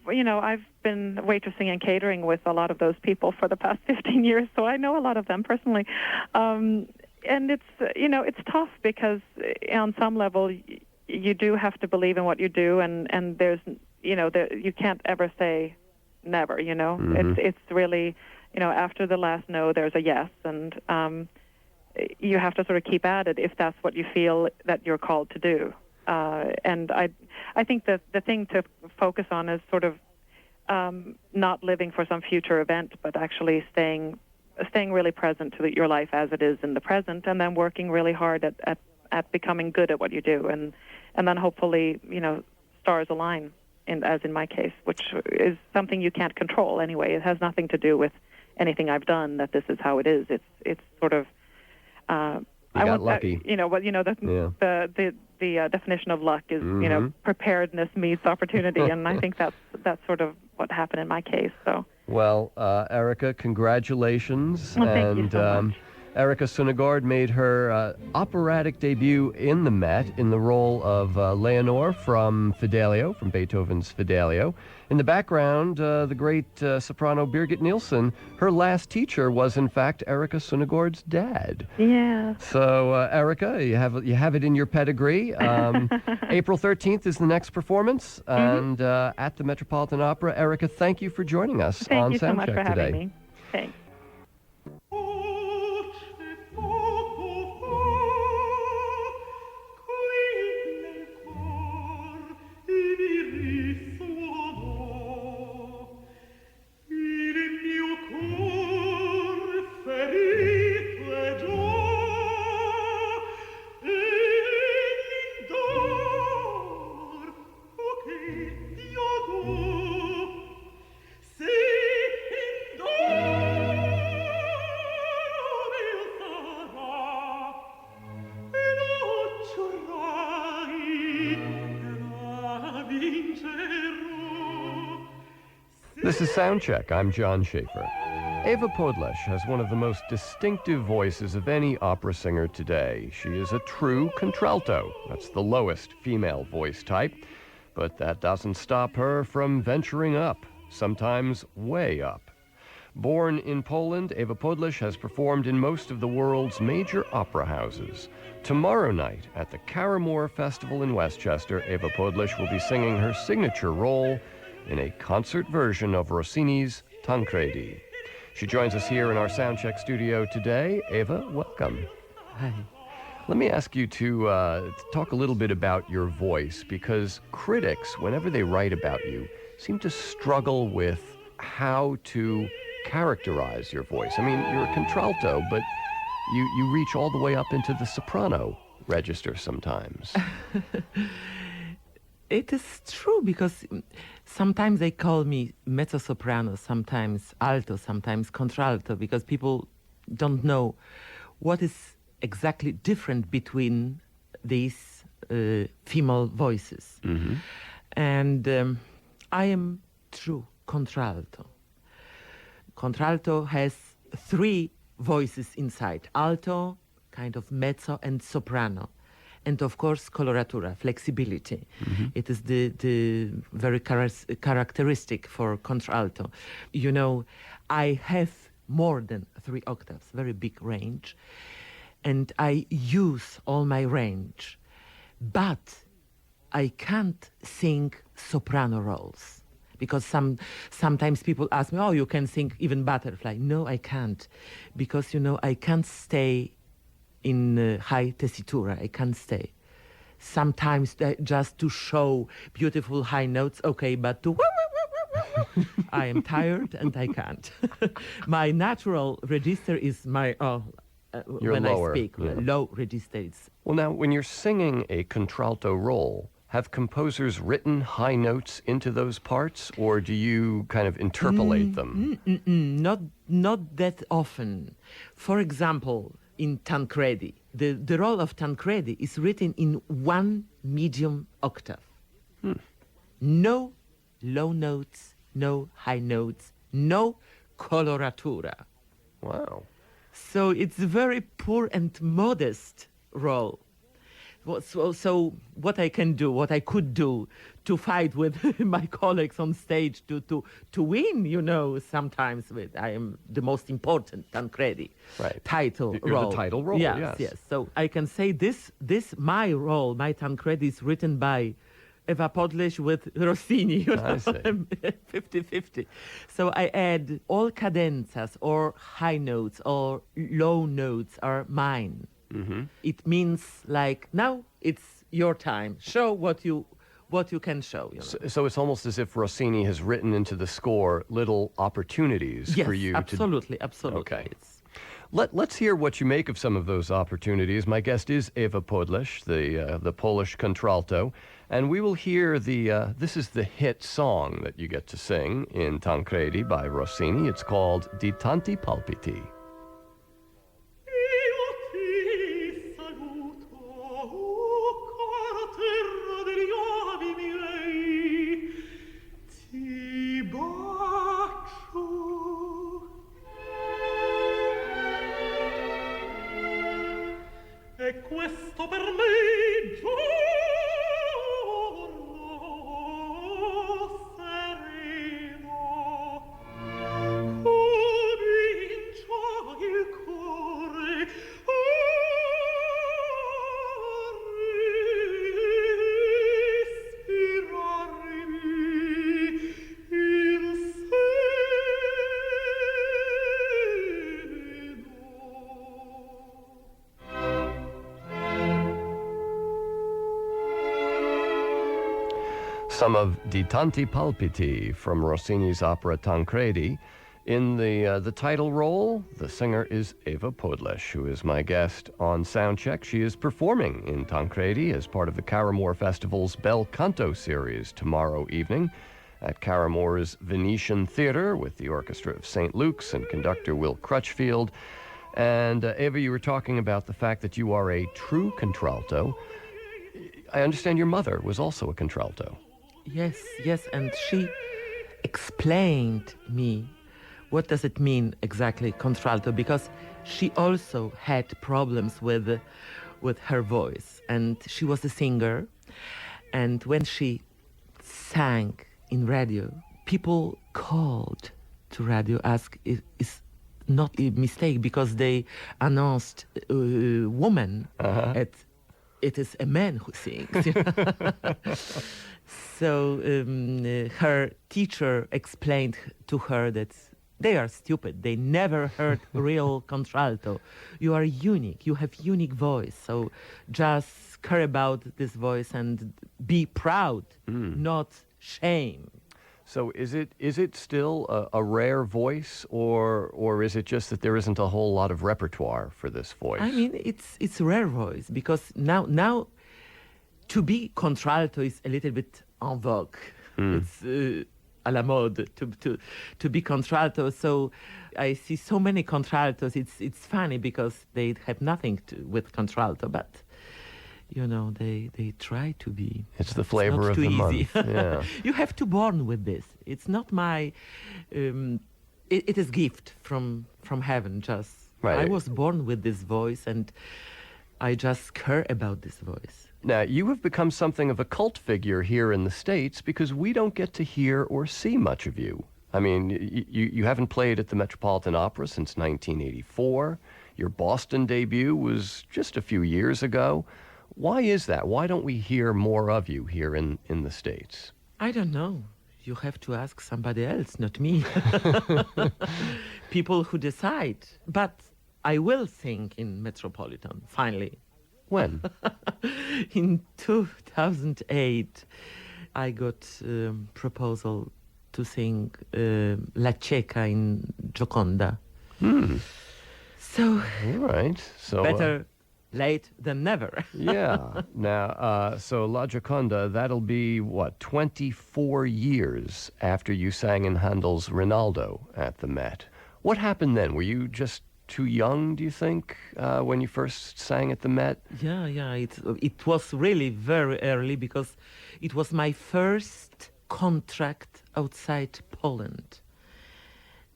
been waitressing and catering with a lot of those people for the past 15 years, so I know a lot of them personally. And it's tough because on some level you do have to believe in what you do, and there's you can't ever say never. Mm-hmm. It's really after the last no, there's a yes, and you have to sort of keep at it if that's what you feel that you're called to do. And I think that the thing to focus on is sort of not living for some future event, but actually staying really present to your life as it is in the present, and then working really hard at becoming good at what you do, and then hopefully stars align, as in my case, which is something you can't control anyway. It has nothing to do with anything I've done. That this is how it is. It's sort of. You got lucky. The definition of luck is Mm-hmm. Preparedness meets opportunity, and I think that's sort of what happened in my case. So. Well, Erika, congratulations. Well, thank you so much. Erika Sunnegarh made her operatic debut in the Met in the role of Leonore from Fidelio, from Beethoven's Fidelio. In the background, the great soprano Birgit Nilsson, her last teacher was, in fact, Erika Sunnegarh's dad. Yeah. So, Erika, you have it in your pedigree. April 13th is the next performance, and at the Metropolitan Opera. Erika, thank you for joining us on Soundcheck today. Thank you so much for having me. Thanks. This is Soundcheck. I'm John Schaefer. EWA POWDLEŞ has one of the most distinctive voices of any opera singer today. She is a true contralto. That's the lowest female voice type. But that doesn't stop her from venturing up, sometimes way up. Born in Poland, EWA POWDLEŞ has performed in most of the world's major opera houses. Tomorrow night at the Caramore Festival in Westchester, EWA POWDLEŞ will be singing her signature role in a concert version of Rossini's Tancredi. She joins us here in our Soundcheck studio today. EWA, welcome. Hi. Let me ask you to talk a little bit about your voice, because critics, whenever they write about you, seem to struggle with how to characterize your voice. I mean, you're a contralto, but you reach all the way up into the soprano register sometimes. It is true because sometimes they call me mezzo-soprano, sometimes alto, sometimes contralto, because people don't know what is exactly different between these female voices. Mm-hmm. And I am true contralto. Contralto has three voices inside: alto, kind of mezzo, and soprano. And of course, coloratura, flexibility. Mm-hmm. It is the very characteristic for contralto. You know, I have more than 3 octaves, very big range, and I use all my range, but I can't sing soprano roles. Because sometimes people ask me, oh, you can sing even butterfly. No, I can't. Because, you know, I can't stay in high tessitura. I can't stay. Sometimes just to show beautiful high notes, okay, but to I am tired and I can't. My natural register is my, when lower, I speak, yeah. low register. It's Well, now, when you're singing a contralto role, have composers written high notes into those parts, or do you kind of interpolate them? Not that often. For example, in Tancredi, the role of Tancredi is written in 1 medium octave. No low notes, no high notes, no coloratura. Wow. So it's a very poor and modest role. So what I can do, what I could do to fight with my colleagues on stage to win, you know, sometimes I am the most important Tancredi title You're role. the title role, yes. So I can say this my role, my Tancredi is written by EWA POWDLEŚ with Rossini, you know, I see. 50-50. So I add all cadenzas or high notes or low notes are mine. Mm-hmm. It means like, now it's your time. Show what you can show. You know? So it's almost as if Rossini has written into the score little opportunities Yes, for you absolutely. Okay. Let's hear what you make of some of those opportunities. My guest is EWA POWDLEŚ, the Polish contralto, and we will hear this is the hit song that you get to sing in Tancredi by Rossini. It's called Di Tanti Palpiti. Questo per me giorno sereno comincia il cuore a respirarmi il Some of Di Tanti Palpiti from Rossini's opera Tancredi. In the title role, the singer is EWA POWDLEŞ, who is my guest on Soundcheck. She is performing in Tancredi as part of the Caramoor Festival's Bel Canto series tomorrow evening at Caramoor's Venetian Theater with the Orchestra of St. Luke's and conductor Will Crutchfield. And Eva, you were talking about the fact that you are a true contralto. I understand your mother was also a contralto. Yes, and she explained me what does it mean exactly contralto, because she also had problems with her voice, and she was a singer, and when she sang in radio, people called to radio, asked if it's not a mistake, because they announced a woman it is a man who sings. You know? So her teacher explained to her that they are stupid. They never heard real contralto. You are unique. You have unique voice. So just care about this voice and be proud, not shame. So is it still a rare voice, or is it just that there isn't a whole lot of repertoire for this voice? I mean, it's a rare voice, because now to be contralto is a little bit en vogue. It's à la mode to be contralto. So I see so many contraltos. It's funny because they have nothing with contralto, but you know they try to be. It's the flavor not of too the easy. month. Yeah. You have to born with this. It's not my. It is gift from heaven. Just Right. I was born with this voice, and I just care about this voice. Now, you have become something of a cult figure here in the States because we don't get to hear or see much of you. I mean, you haven't played at the Metropolitan Opera since 1984. Your Boston debut was just a few years ago. Why is that? Why don't we hear more of you here in the States? I don't know. You have to ask somebody else, not me. People who decide. But I will sing in Metropolitan, finally. When? In 2008, I got proposal to sing La Cieca in Gioconda. So, All right. So better late than never. yeah. Now, so La Gioconda, that'll be, what, 24 years after you sang in Handel's Rinaldo at the Met. What happened then? Were you just too young, do you think, when you first sang at the Met? Yeah. It was really very early because it was my first contract outside Poland.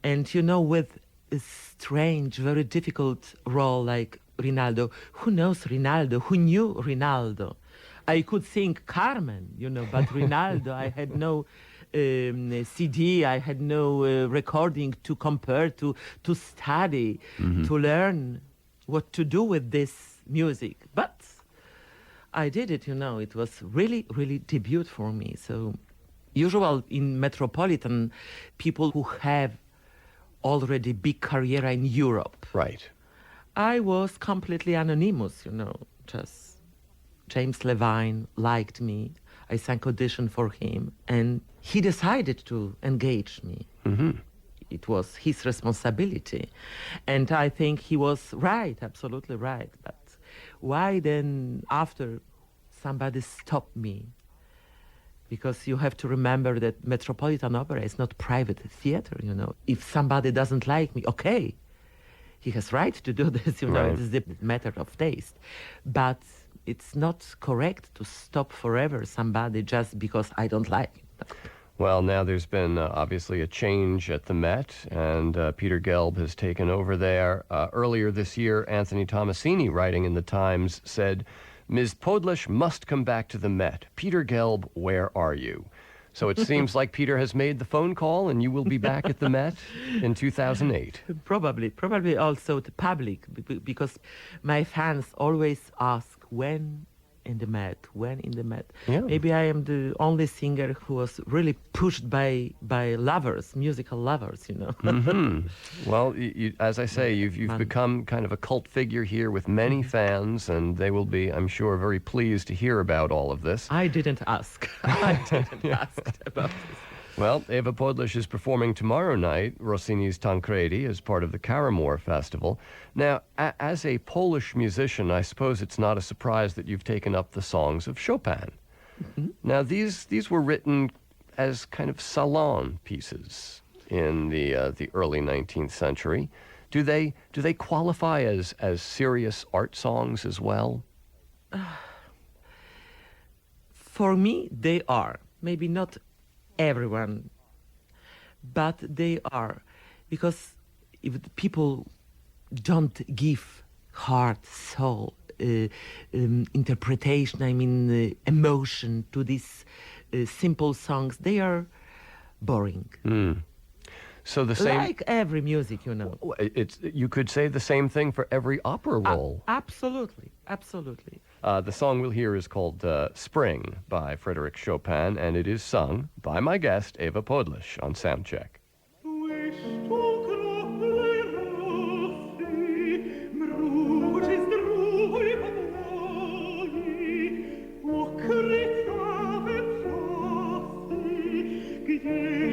And, you know, with a strange, very difficult role like Rinaldo. Who knows Rinaldo? Who knew Rinaldo? I could sing Carmen, you know, but Rinaldo, I had no CD, I had no recording to compare, to study, to learn what to do with this music. But I did it, you know. It was really, really debut for me. So usual in Metropolitan, people who have already big career in Europe. Right. I was completely anonymous, you know, just James Levine liked me. I sang audition for him, and he decided to engage me. It was his responsibility. And I think he was right, absolutely right. But why then, after somebody stopped me? Because you have to remember that Metropolitan Opera is not private theater, you know. If somebody doesn't like me, okay, he has right to do this, you know. Right. It's a matter of taste. But it's not correct to stop forever somebody just because I don't like him. Well, now there's been obviously a change at the Met, and Peter Gelb has taken over there. Earlier this year, Anthony Tommasini, writing in the Times, said, "Ms. Powdleś must come back to the Met. Peter Gelb, where are you?" So it seems like Peter has made the phone call, and you will be back at the Met in 2008. Probably also the public, because my fans always ask when in the Met. Yeah. Maybe I am the only singer who was really pushed by lovers, musical lovers, you know. Well, as I say, you've become kind of a cult figure here with many fans, and they will be, I'm sure, very pleased to hear about all of this. I didn't ask. I didn't ask about this. Well, EWA POWDLEŚ is performing tomorrow night, Rossini's Tancredi, as part of the Caramore Festival. Now, as a Polish musician, I suppose it's not a surprise that you've taken up the songs of Chopin. Now, these were written as kind of salon pieces in the early 19th century. Do they qualify as serious art songs as well? For me, they are. Maybe not everyone, but they are, because if the people don't give heart, soul, interpretation, I mean emotion to these simple songs, they are boring. So the same, like every music, you know. You could say the same thing for every opera role. Absolutely. The song we'll hear is called Spring by Frédéric Chopin, and it is sung by my guest, EWA POWDLEŚ, on Soundcheck.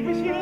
Thank you.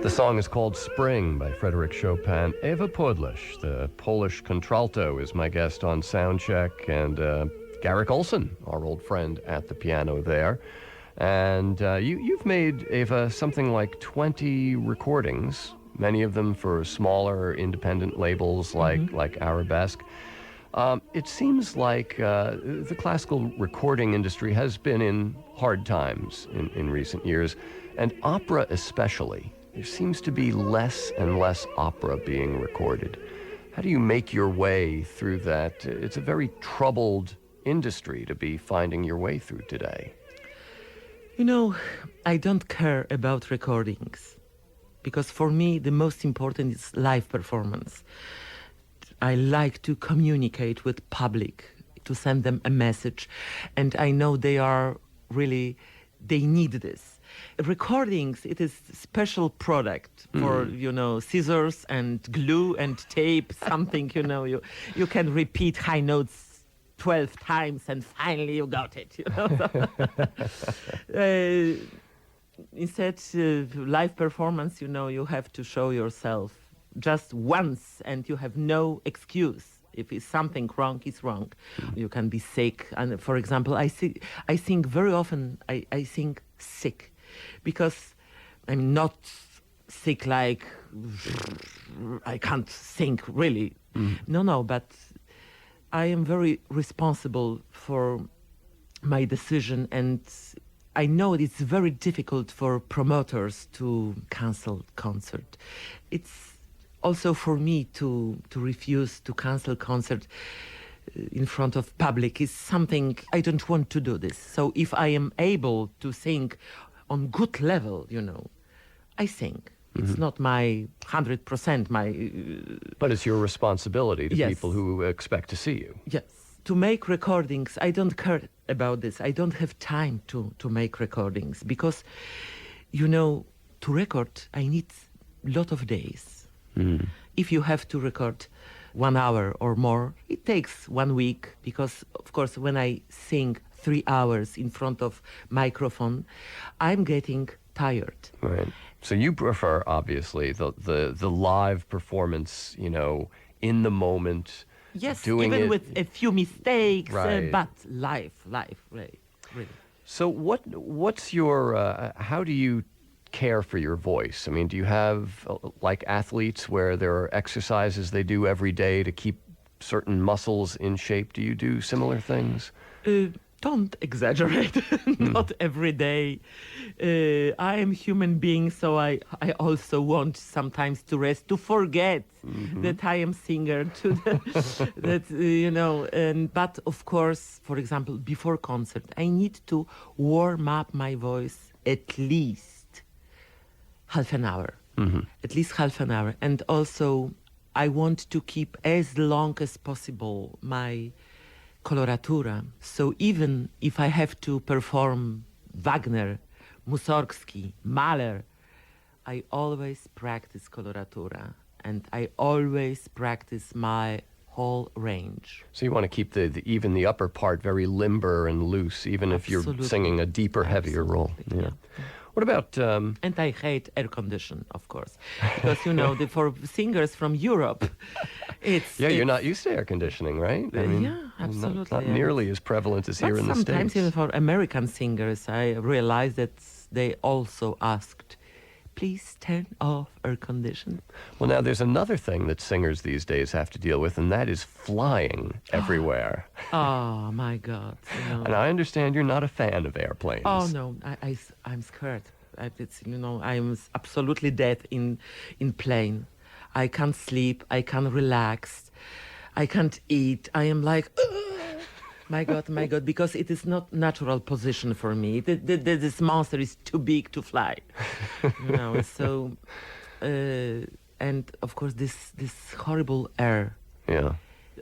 The song is called Spring by Frédéric Chopin. EWA POWDLEŚ, the Polish contralto, is my guest on Soundcheck, and Garrick Olson, our old friend at the piano there. And you've made, Eva, something like 20 recordings, many of them for smaller independent labels like Arabesque. It seems like the classical recording industry has been in hard times in recent years, and opera especially. There seems to be less and less opera being recorded. How do you make your way through that? It's a very troubled industry to be finding your way through today. You know, I don't care about recordings because for me the most important is live performance. I like to communicate with public, to send them a message, and I know they need this. Recordings, it is a special product for, scissors and glue and tape, something, you can repeat high notes 12 times and finally you got it, Instead, live performance, you have to show yourself just once and you have no excuse. If it's something wrong, it's wrong. You can be sick. And for example, I sing very often, I sing sick. Because I'm not sick like I can't sing really. No, but I am very responsible for my decision, and I know it's very difficult for promoters to cancel concert. It's also for me to refuse to cancel concert in front of public is something I don't want to do this. So if I am able to sing on good level, I sing. It's not my 100%, But it's your responsibility to yes. people who expect to see you. Yes. To make recordings, I don't care about this. I don't have time to make recordings because, to record, I need a lot of days. If you have to record 1 hour or more, it takes 1 week because, of course, when I sing 3 hours in front of microphone, I'm getting tired. Right. So you prefer, obviously, the live performance, in the moment. Yes, doing even it, with a few mistakes, right. But live, really. So what's your, how do you care for your voice? I mean, do you have, like athletes, where there are exercises they do every day to keep certain muscles in shape? Do you do similar things? Don't exaggerate. Not every day. I am human being, so I also want sometimes to rest, to forget that I am singer. But of course, for example, before concert, I need to warm up my voice at least half an hour. At least half an hour. And also, I want to keep as long as possible my coloratura. So even if I have to perform Wagner, Mussorgsky, Mahler, I always practice coloratura and I always practice my whole range. So you want to keep even the upper part very limber and loose, even if you're singing a deeper, heavier role. Yeah. What about... And I hate air condition, of course, because, for singers from Europe, you're not used to air conditioning, right? I mean, yeah, absolutely. Not nearly as prevalent as here in the States. Sometimes even for American singers, I realized that they also asked, please turn off air condition. Well, now there's another thing that singers these days have to deal with, and that is flying everywhere. Oh, my God. And I understand you're not a fan of airplanes. Oh, no, I'm scared. I'm absolutely dead in plane. I can't sleep, I can't relax, I can't eat. I am like, my God, because it is not natural position for me. This monster is too big to fly. So, and of course this horrible air. Yeah.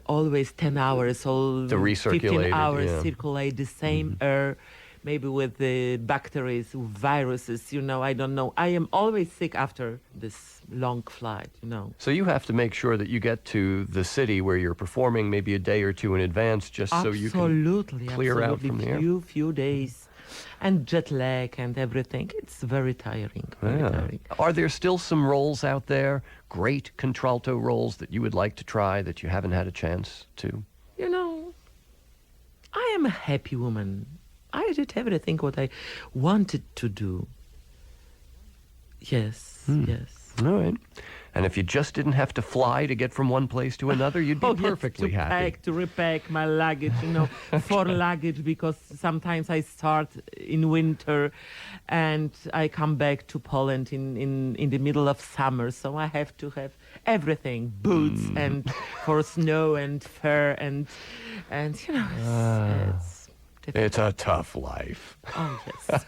always 10 hours or To 15 recirculate hours it, yeah. circulate the same air, maybe with the bacteria, viruses, I don't know. I am always sick after this long flight, So you have to make sure that you get to the city where you're performing maybe a day or two in advance, just so you can clear out from the air. Few days. And jet lag and everything. It's very tiring. Very tiring. Are there still some roles out there, great contralto roles that you would like to try that you haven't had a chance to? I am a happy woman. I did everything what I wanted to do. Yes, yes. All right. And if you just didn't have to fly to get from one place to another, you'd be perfectly happy. To repack my luggage, for luggage, because sometimes I start in winter and I come back to Poland in the middle of summer, so I have to have everything, boots and for snow and fur and it's a tough life. Oh, yes.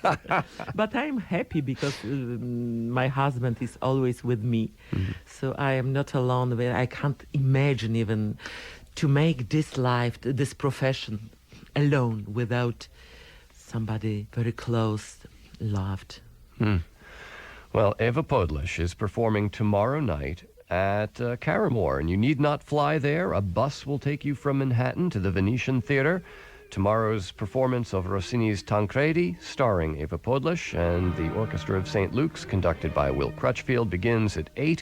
But I'm happy because my husband is always with me. So I am not alone. I can't imagine even to make this life, this profession, alone without somebody very close, loved. Well, EWA POWDLEŚ is performing tomorrow night at Caramore, and you need not fly there. A bus will take you from Manhattan to the Venetian Theater. Tomorrow's performance of Rossini's Tancredi, starring EWA POWDLEŚ, and the Orchestra of St. Luke's, conducted by Will Crutchfield, begins at 8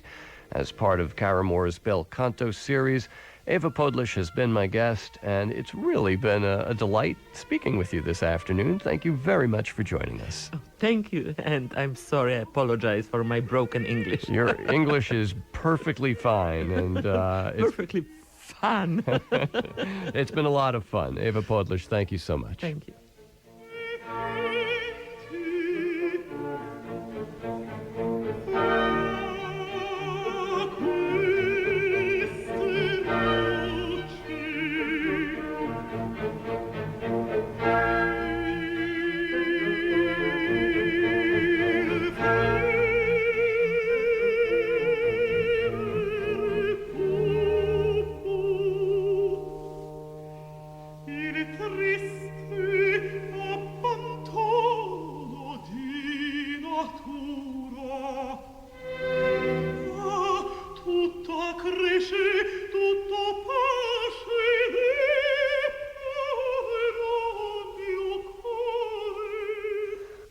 as part of Caramore's Bel Canto series. EWA POWDLEŞ has been my guest, and it's really been a delight speaking with you this afternoon. Thank you very much for joining us. Oh, thank you, and I'm sorry, I apologize for my broken English. Your English is perfectly fine, and perfectly fun. It's been a lot of fun. EWA POWDLEŞ, thank you so much. Thank you.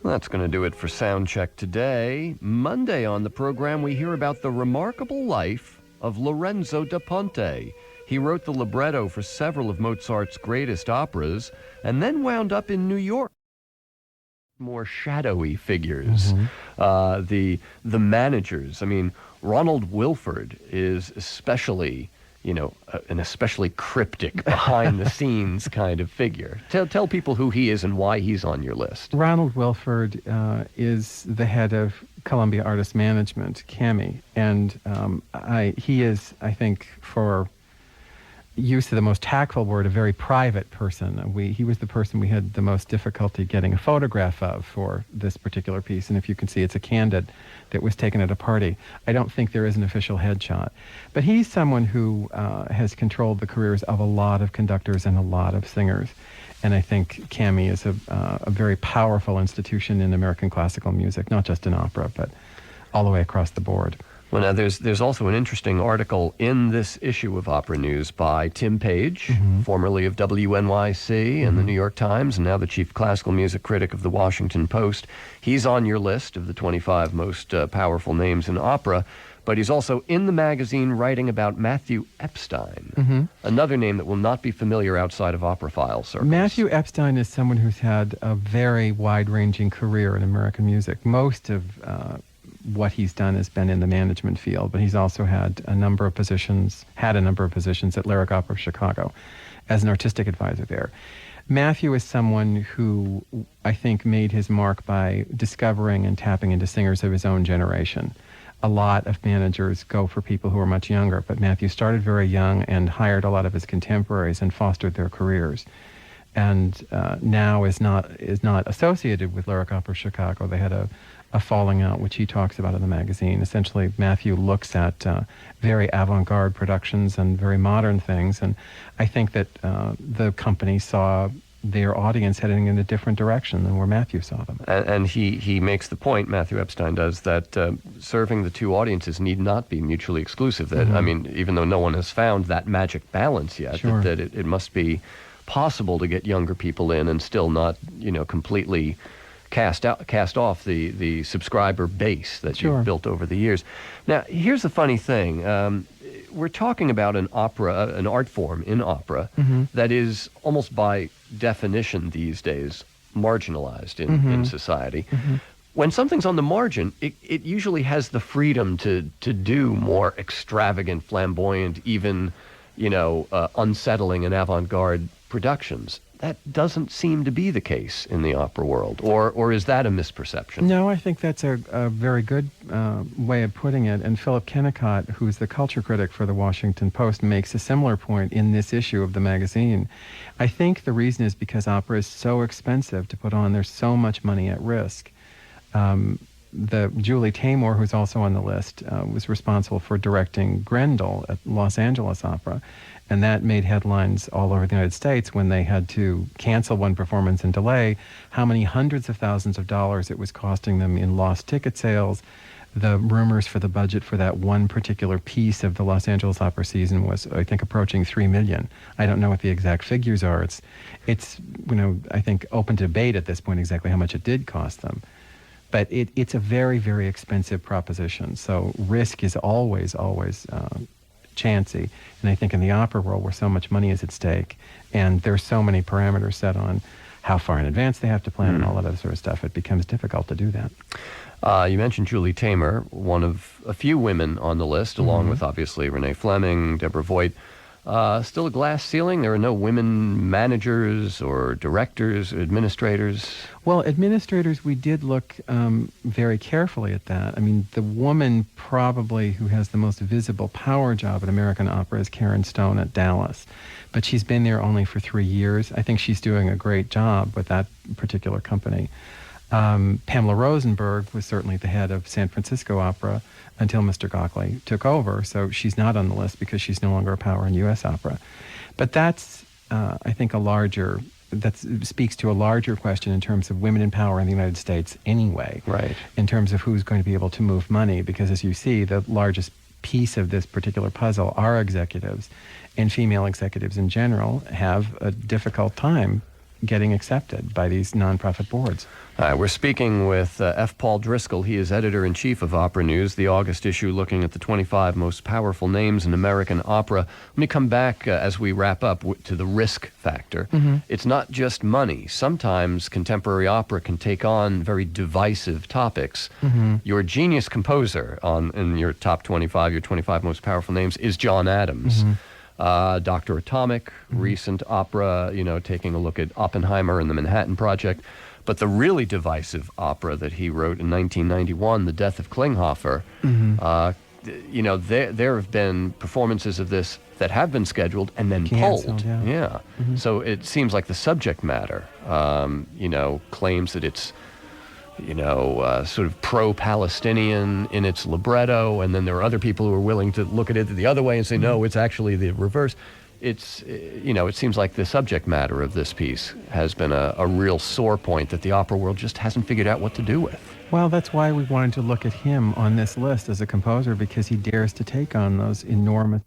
That's going to do it for Soundcheck today. Monday on the program, we hear about the remarkable life of Lorenzo da Ponte. He wrote the libretto for several of Mozart's greatest operas and then wound up in New York. More shadowy figures. The managers. I mean, Ronald Wilford is especially, an especially cryptic, behind-the-scenes kind of figure. Tell people who he is and why he's on your list. Ronald Wilford is the head of Columbia Artist Management, CAMI, and he is, I think, for use of the most tactful word, a very private person. He was the person we had the most difficulty getting a photograph of for this particular piece, and if you can see, it's a candid that was taken at a party. I don't think there is an official headshot. But he's someone who has controlled the careers of a lot of conductors and a lot of singers. And I think CAMI is a very powerful institution in American classical music, not just in opera, but all the way across the board. Well, now, there's also an interesting article in this issue of Opera News by Tim Page, formerly of WNYC and the New York Times, and now the chief classical music critic of the Washington Post. He's on your list of the 25 most powerful names in opera, but he's also in the magazine writing about Matthew Epstein, another name that will not be familiar outside of operaphile circles. Matthew Epstein is someone who's had a very wide-ranging career in American music. Most of what he's done has been in the management field, but he's also had a number of positions at Lyric Opera of Chicago as an artistic advisor there. Matthew is someone who I think made his mark by discovering and tapping into singers of his own generation. A lot of managers go for people who are much younger, but Matthew started very young and hired a lot of his contemporaries and fostered their careers. And now is not associated with Lyric Opera Chicago. They had a a falling out, which he talks about in the magazine. Essentially, Matthew looks at very avant-garde productions and very modern things, and I think that the company saw their audience heading in a different direction than where Matthew saw them. And he makes the point, Matthew Epstein does, that serving the two audiences need not be mutually exclusive. That I mean, even though no one has found that magic balance yet, Sure. that it must be possible to get younger people in and still not, completely cast off the subscriber base that Sure. you've built over the years. Now, here's the funny thing. We're talking about an opera, an art form in opera that is almost by definition these days marginalized in society. When something's on the margin, it usually has the freedom to do more extravagant, flamboyant, even, unsettling and avant-garde productions. That doesn't seem to be the case in the opera world, or is that a misperception? No, I think that's a very good way of putting it. And Philip Kennicott, who's the culture critic for the Washington Post, makes a similar point in this issue of the magazine. I think the reason is because opera is so expensive to put on. There's so much money at risk. The Julie Taymor, who's also on the list, was responsible for directing Grendel at Los Angeles Opera. And that made headlines all over the United States when they had to cancel one performance and delay how many hundreds of thousands of dollars it was costing them in lost ticket sales. The rumors for the budget for that one particular piece of the Los Angeles Opera season was, I think, approaching $3 million. I don't know what the exact figures are. It's I think open to debate at this point exactly how much it did cost them. But it's a very, very expensive proposition. So risk is always chancy. And I think in the opera world where so much money is at stake and there's so many parameters set on how far in advance they have to plan and all that other sort of stuff, it becomes difficult to do that. You mentioned Julie Taymor, one of a few women on the list, along with obviously Renee Fleming, Deborah Voigt. Still a glass ceiling? There are no women managers or directors, administrators? Well, administrators, we did look very carefully at that. I mean, the woman probably who has the most visible power job at American Opera is Karen Stone at Dallas. But she's been there only for 3 years. I think she's doing a great job with that particular company. Pamela Rosenberg was certainly the head of San Francisco Opera until Mr. Gockley took over, so she's not on the list because she's no longer a power in U.S. opera. But that's, I think, that speaks to a larger question in terms of women in power in the United States anyway. Right. In terms of who's going to be able to move money, because as you see, the largest piece of this particular puzzle are executives, and female executives in general have a difficult time getting accepted by these nonprofit boards. We're speaking with F. Paul Driscoll. He is editor-in-chief of Opera News, the August issue looking at the 25 most powerful names in American opera. Let me come back as we wrap up to the risk factor. It's not just money. Sometimes contemporary opera can take on very divisive topics. Your genius composer in your top 25, your 25 most powerful names, is John Adams. Dr. Atomic, recent opera, taking a look at Oppenheimer and the Manhattan Project. But the really divisive opera that he wrote in 1991, The Death of Klinghoffer, there have been performances of this that have been scheduled and then Canceled, pulled. yeah. So it seems like the subject matter, claims that it's sort of pro-Palestinian in its libretto, and then there are other people who are willing to look at it the other way and say, no, it's actually the reverse. It's, it seems like the subject matter of this piece has been a real sore point that the opera world just hasn't figured out what to do with. Well, that's why we wanted to look at him on this list as a composer, because he dares to take on those enormous